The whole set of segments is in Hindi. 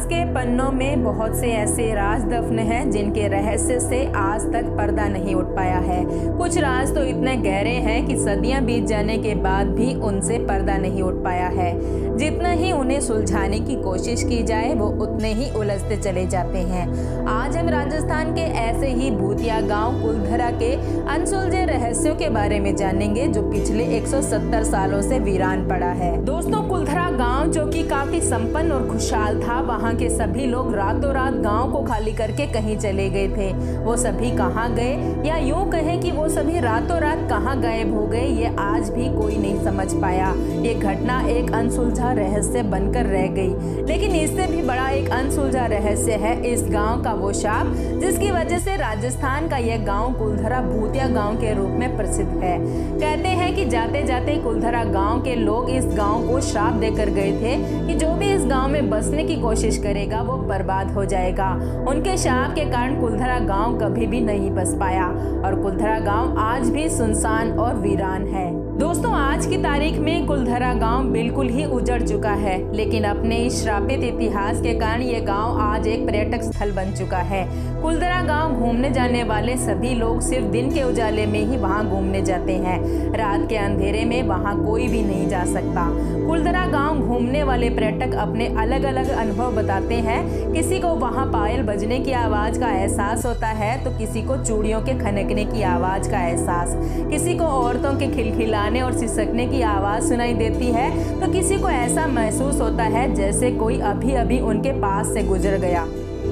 के पन्नों में बहुत से ऐसे राज दफन हैं जिनके रहस्य से आज तक पर्दा नहीं उठ पाया है। कुछ राज तो इतने गहरे हैं कि सदियां बीत जाने के बाद भी उनसे पर्दा नहीं उठ पाया है। जितना ही उन्हें सुलझाने की कोशिश की जाए वो उतने ही उलझते चले जाते हैं। आज हम राजस्थान के ऐसे ही भूतिया गांव कुलधरा के अनसुलझे रहस्यों के बारे में जानेंगे जो पिछले 170 सालों से वीरान पड़ा है। दोस्तों, कुलधरा गांव जो कि काफी संपन्न और खुशहाल था, वहां के सभी लोग रातों रात गांव को खाली करके कहीं चले गए थे। वो सभी कहां गए, या यूं कहें कि वो सभी रातों रात कहां गायब हो गए, ये आज भी कोई नहीं समझ पाया। ये घटना एक अनसुलझा रहस्य बनकर रह गई। लेकिन इससे भी बड़ा एक अनसुलझा रहस्य है इस गांव का वो शाप जिसकी वजह से राजस्थान का यह गांव कुलधरा भूतिया गांव के रूप में प्रसिद्ध है। कहते हैं कि जाते जाते कुलधरा गांव के लोग इस गांव को श्राप देकर गए थे कि जो भी इस गांव में बसने की कोशिश करेगा वो बर्बाद हो जाएगा। उनके शाप के कारण कुलधरा गांव कभी भी नहीं बस पाया और कुलधरा गांव आज भी सुनसान और वीरान है। दोस्तों, आज की तारीख में कुलधरा गांव बिल्कुल ही उजड़ चुका है, लेकिन अपने इस श्रापित इतिहास के कारण ये गांव आज एक पर्यटक स्थल बन चुका है। कुलधरा गांव घूमने जाने वाले सभी लोग सिर्फ दिन के उजाले में ही वहां घूमने जाते हैं। रात के अंधेरे में वहां कोई भी नहीं जा सकता। कुलधरा गांव घूमने वाले पर्यटक अपने अलग अलग अनुभव बताते हैं। किसी को वहां पायल बजने की आवाज का एहसास होता है तो किसी को चूड़ियों के खनकने की आवाज का एहसास, किसी को औरतों के खिलखिलाने और सिसकने की आवाज सुनाई देती है तो किसी को ऐसा महसूस होता है जैसे कोई अभी अभी उनके पास से गुजर गया।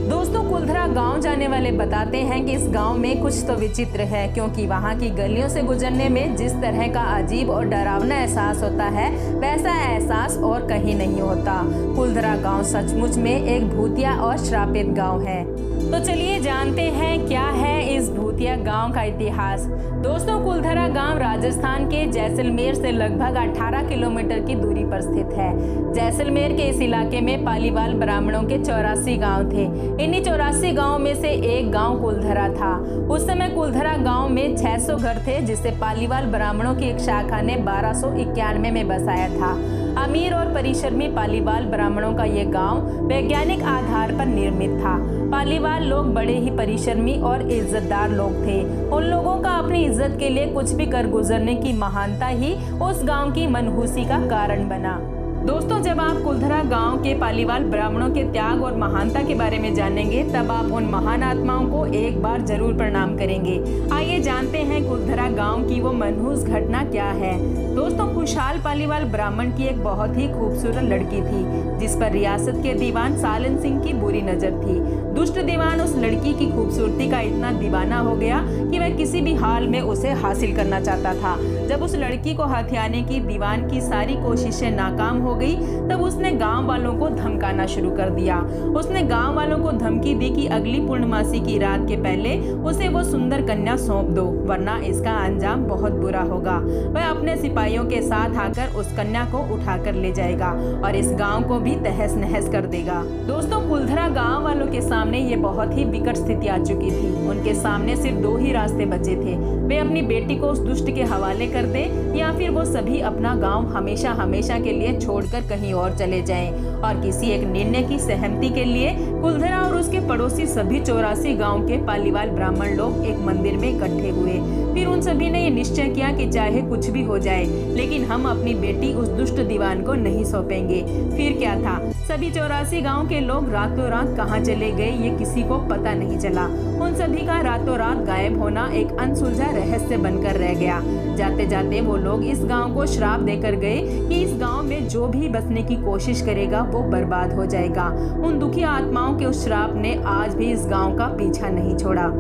दोस्तों, कुलधरा गांव जाने वाले बताते हैं कि इस गांव में कुछ तो विचित्र है, क्योंकि वहां की गलियों से गुजरने में जिस तरह का अजीब और डरावना एहसास होता है वैसा एहसास और कहीं नहीं होता। कुलधरा गांव सचमुच में एक भूतिया और श्रापित गांव है। तो चलिए जानते हैं क्या है इस भूतिया गांव का इतिहास। दोस्तों, कुलधरा गांव राजस्थान के जैसलमेर से लगभग 18 किलोमीटर की दूरी पर स्थित है। जैसलमेर के इस इलाके में पालीवाल ब्राह्मणों के 84 गांव थे। इन्हीं 84 गांव में से एक गांव कुलधरा था। उस समय कुलधरा गांव में 600 घर थे, जिसे पालीवाल ब्राह्मणों की एक शाखा ने 1291 में बसाया था। अमीर और परिश्रमी पालीवाल ब्राह्मणों का ये गांव वैज्ञानिक आधार पर निर्मित था। पालीवाल लोग बड़े ही परिश्रमी और इज्जतदार लोग थे। उन लोगों का अपनी इज्जत के लिए कुछ भी कर गुजरने की महानता ही उस गांव की मनहूसी का कारण बना। दोस्तों, जब आप कुलधरा गांव के पालीवाल ब्राह्मणों के त्याग और महानता के बारे में जानेंगे तब आप उन महान आत्माओं को एक बार जरूर प्रणाम करेंगे। आइए जानते हैं कुलधरा गांव की वो मनहूस घटना क्या है। दोस्तों, खुशहाल पालीवाल ब्राह्मण की एक बहुत ही खूबसूरत लड़की थी जिस पर रियासत के दीवान सालन सिंह की बुरी नजर थी। दुष्ट दीवान उस लड़की की खूबसूरती का इतना दीवाना हो गया कि वह किसी भी हाल में उसे हासिल करना चाहता था। जब उस लड़की को हथियाने की दीवान की सारी कोशिशें नाकाम हो गई तब उसने गांव वालों को धमकाना शुरू कर दिया। उसने गांव वालों को धमकी दी कि अगली पूर्णमासी की रात के पहले उसे वो सुंदर कन्या सौंप दो, वरना इसका अंजाम बहुत बुरा होगा। वह अपने सिपाहियों के साथ आकर उस कन्या को उठाकर ले जाएगा और इस गांव को भी तहस नहस कर देगा। दोस्तों, कुलधरा गांव वालों के सामने ये बहुत ही विकट स्थिति आ चुकी थी। उनके सामने सिर्फ 2 ही रास्ते बचे थे। वे अपनी बेटी को उस दुष्ट के हवाले कर दे या फिर वो सभी अपना गांव हमेशा हमेशा के लिए छोड़कर कहीं और चले जाएं। और किसी एक निर्णय की सहमति के लिए कुलधरा और उसके पड़ोसी सभी 84 गांव के पालीवाल ब्राह्मण लोग एक मंदिर में इकट्ठे हुए। फिर उन सभी ने ये निश्चय किया कि चाहे कुछ भी हो जाए लेकिन हम अपनी बेटी उस दुष्ट दीवान को नहीं सौंपेंगे। फिर क्या था, सभी 84 गांव के लोग रातों रात कहां चले गए ये किसी को पता नहीं चला। उन सभी का रातों रात गायब होना एक अनसुलझा रहस्य बनकर रह गया। जाते जाते वो लोग इस गांव को श्राप देकर गए कि इस गांव में जो भी बसने की कोशिश करेगा वो बर्बाद हो जाएगा। उन दुखी आत्माओं के उस श्राप ने आज भी इस गांव का पीछा नहीं छोड़ा।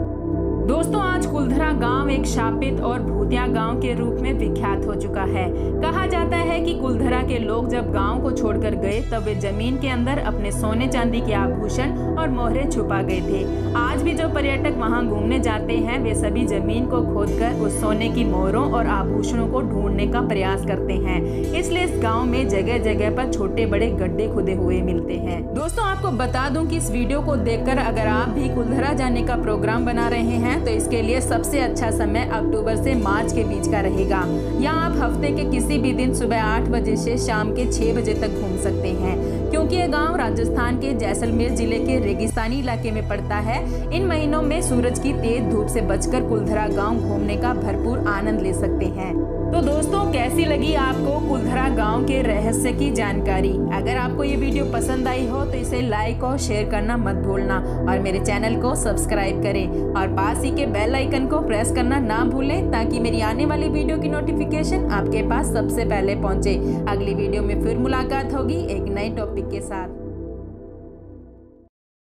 दोस्तों, आज कुलधरा गांव एक शापित और भूतिया गांव के रूप में विख्यात हो चुका है। कहा जाता है कि कुलधरा के लोग जब गांव को छोड़कर गए तब वे जमीन के अंदर अपने सोने चांदी के आभूषण और मोहरें छुपा गए थे। आज भी जो पर्यटक वहां घूमने जाते हैं वे सभी जमीन को खोदकर उस सोने की मोहरों और आभूषणों को ढूंढने का प्रयास करते हैं। इसलिए इस गाँव में जगह जगह पर छोटे बड़े गड्ढे खुदे हुए मिलते हैं। दोस्तों, आपको बता दूं कि इस वीडियो को देखकर अगर आप भी कुलधरा जाने का प्रोग्राम बना रहे हैं तो इसके लिए सबसे अच्छा समय अक्टूबर से मार्च के बीच का रहेगा। यहाँ आप हफ्ते के किसी भी दिन सुबह 8 बजे से शाम के 6 बजे तक घूम सकते हैं। क्योंकि क्योंकि ये गांव राजस्थान के जैसलमेर जिले के रेगिस्तानी इलाके में पड़ता है। इन महीनों में सूरज की तेज धूप से बचकर कुलधरा गांव घूमने का भरपूर आनंद ले सकते हैं। तो दोस्तों, कैसी लगी आपको कुलधरा गांव के रहस्य की जानकारी? अगर आपको ये वीडियो पसंद आई हो तो इसे लाइक और शेयर करना मत भूलना और मेरे चैनल को सब्सक्राइब करें और पास ही के बेल आइकन को प्रेस करना ना भूलें ताकि मेरी आने वाली वीडियो की नोटिफिकेशन आपके पास सबसे पहले पहुंचे। अगली वीडियो में फिर मुलाकात होगी एक नए टॉपिक के साथ।